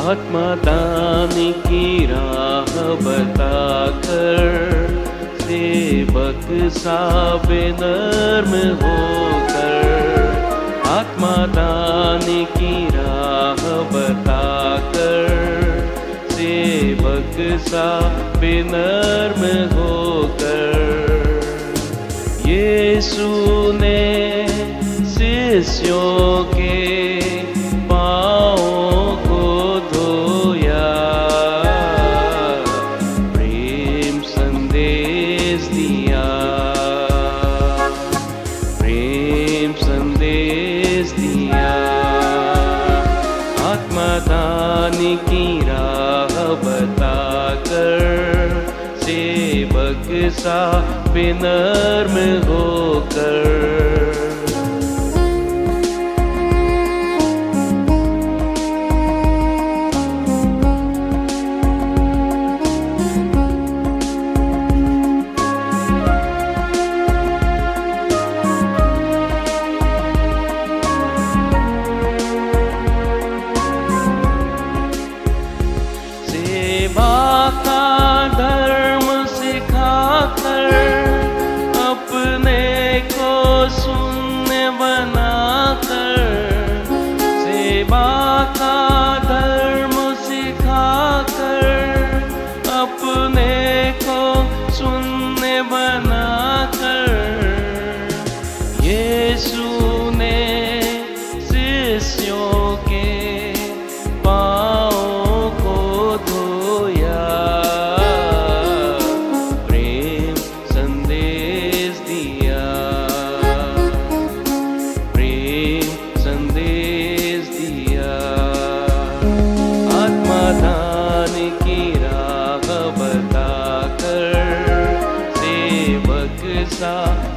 आत्मदान की राह बताकर सेवक सा बेनर्म होकर, आत्मदान की राह बताकर सेवक सा बेनर्म होकर, यीशु ने शिष्यों के पाँवों को धोया, प्रेम संदेश दिया, प्रेम संदेश दिया। आत्मदान की राह बताकर सेवक सा विनम्र होकर, सेवा का धर्म सिखाकर अपने को शून्य बनाकर, सेवा का धर्म सिखाकर अपने को शून्य बनाकर, यीशु ने शिष्यों के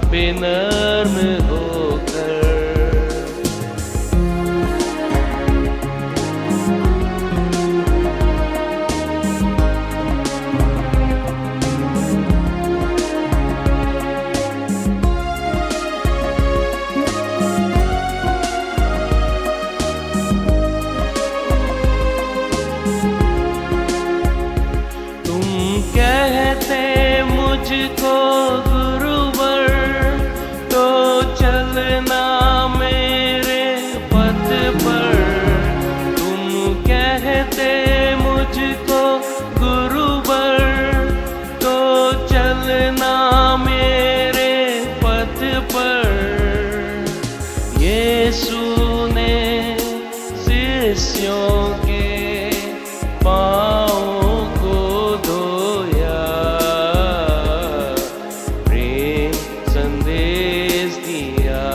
विनम्र होकर। तुम कहते मुझको चलना मेरे पथ पर, तुम कहते मुझको गुरुवर, तो चलना मेरे पथ पर, यीशु ने शिष्यों के पाँवों को धोया, प्रेम संदेश दिया,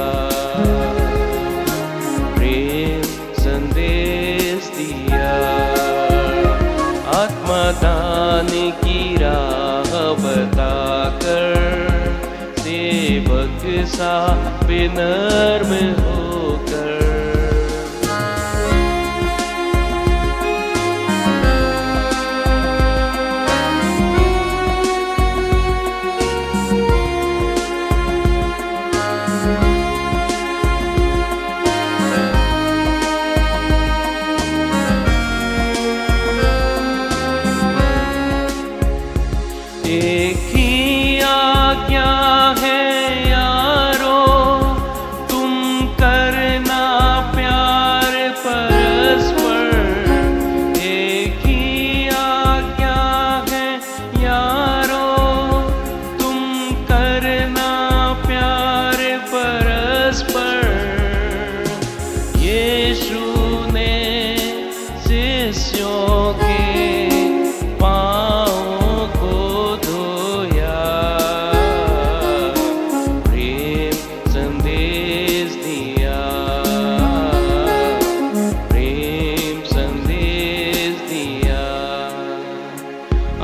प्रेम संदेश दिया। आत्मदान की राह बताकर सेवक सा विनम्र होकर, एक ही आज्ञा है यारो, तुम करना प्यार परस्पर, एक ही आज्ञा है यारो, तुम करना प्यार परस्पर, यीशु ने शिष्यों के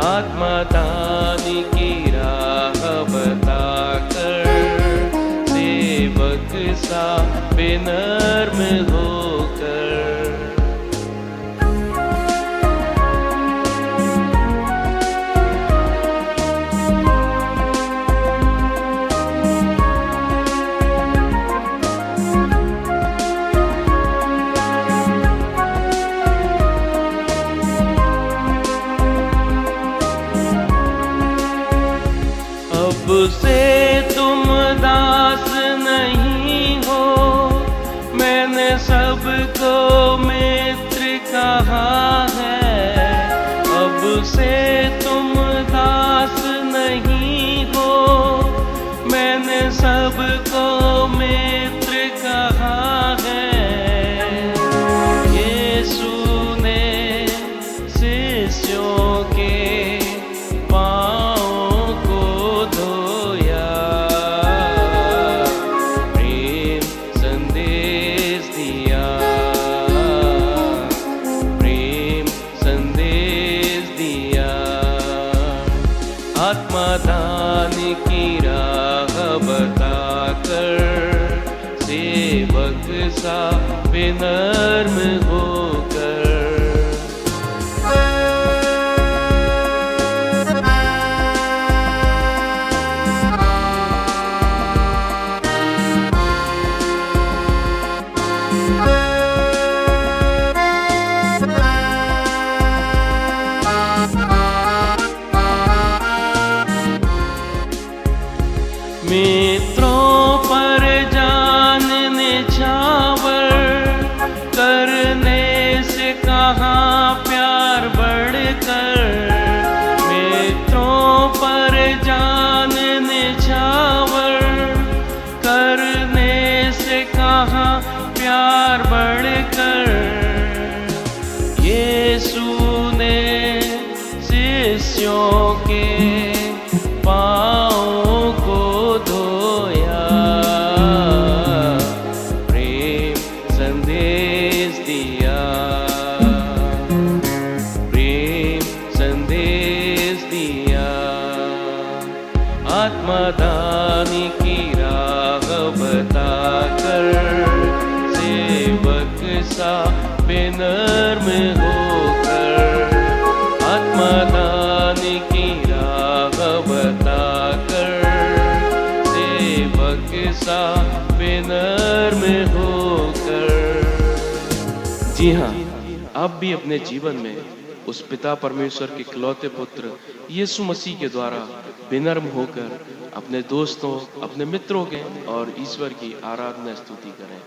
आत्मदान की राह बताकर सेवक सा विनम्र होकर, से तुम दास नहीं हो, मैंने सबको मित्र कहा है। अब से तुम दास नहीं हो, मैंने सबको मित्र कहा है। यीशु ने शिष्यों के पाँवों को धोया, प्रेम संदेश दिया, प्रेम संदेश दिया। आत्मा दान की राह बताकर, सेवक सा विनम्र होकर। मित्रों पर जान निछावर करने से कहाँ प्यार बढ़कर। मित्रों पर जान निछावर करने से कहाँ प्यार बढ़कर। यीशु ने शिष्यों के पाँवों को धोया, प्रेम संदेश दिया, प्रेम संदेश दिया। आत्मा दान की राह बताकर, सेवक सा विनम्र होकर। आत्मा दान की राह बताकर, सेवक सा विनम्र होकर। जी हाँ, आप भी अपने जीवन में उस पिता परमेश्वर के इकलौते पुत्र यीशु मसीह के द्वारा विनम्र होकर अपने दोस्तों, अपने मित्रों के और ईश्वर की आराधना स्तुति करें।